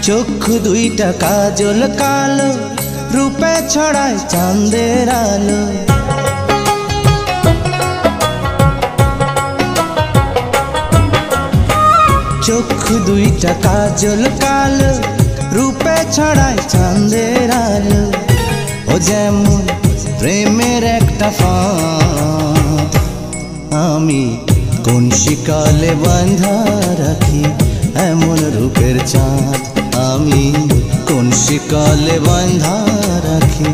চক্ষু দুইটা কাজল কালো, রূপে ছড়ায় চাঁদের আলো। চক্ষু দুইটা কাজল কালো, রূপে ছড়ায় চাঁদের আলো। ও যেমন প্রেমের একটা ফাঁদ, আমি কোন শিকলে বাঁধা রাখি এমন রূপের চাঁদ। আমি কোন শিকলে বাঁধা রাখি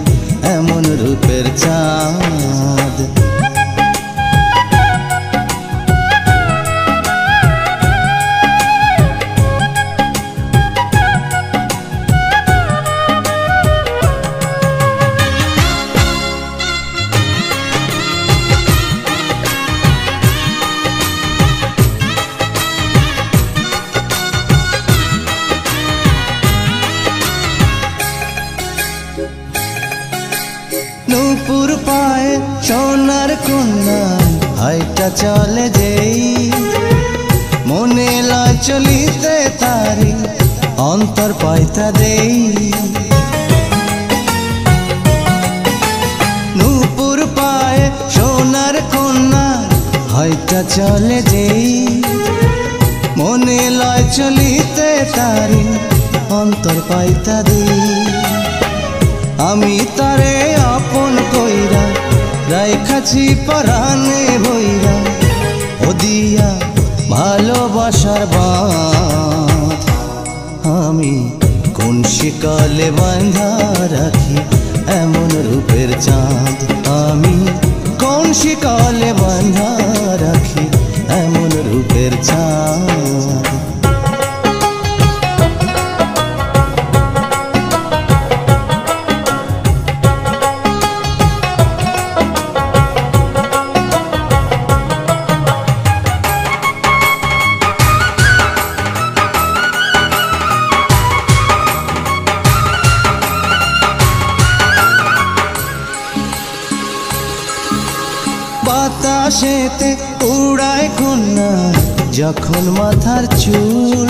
এমন রূপের চাঁদ। নূপুর পায়ে সোনার কন্যা হাইটা চলে যেই, মনে লয় চলিতে তারি অন্তর পাইতা দেই। নূপুর পায়ে সোনার কন্যা হাইটা চলে যেই, মনে লয় চলিতে তারি অন্তর পাইতা দেই। আমি তারে আপন কইরা রাইখাছি পরাণে বইরা, ও দিয়া ভালোবাসার বাঁধ। আমি কোন শিকলে বাঁধা রাখি এমন রূপের চাঁদ। আমি কোন শিকলে বাঁধা রাখি এমন রূপের চাঁদ। বাতাসেতে উড়ায় কন্যা যখন মাথার চুল,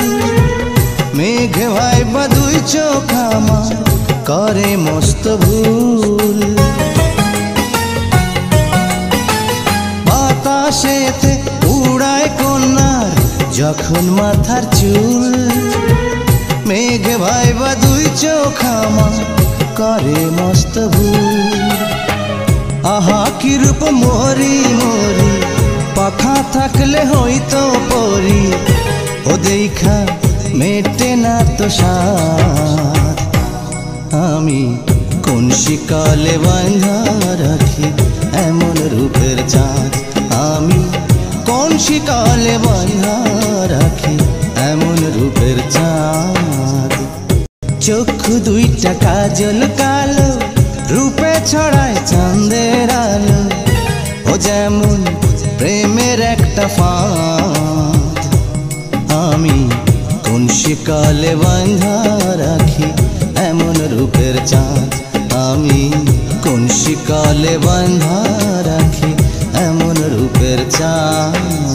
মেঘে ভাইবা দুই চোখ আমার করে মস্ত ভুল। বাতাসেতে উড়ায় কন্যা যখন মাথার চুল, মেঘে ভাইবা দুই চোখ আমার করে মস্ত ভুল। আহা কি রূপ মোরি মোরি, পাখা থাকলে হইতো পরি, ও দেখা মেটে না তো সাদ। আমি কোন শিকলে বাঁধা রাখি এমন রূপের চাঁদ। আমি কোন শিকলে বাঁধা রাখি এমন রূপের চাঁদ। চক্ষু দুইটা কাজল কালো, রূপে ছড়ায় চাঁদের আলো। ও যেমন প্রেমের একটা ফাঁদ, আমি কোন শিকলে বাঁধা রাখি এমন রূপের চাঁদ। আমি কোন শিকলে বাঁধা রাখি এমন রূপের চাঁদ।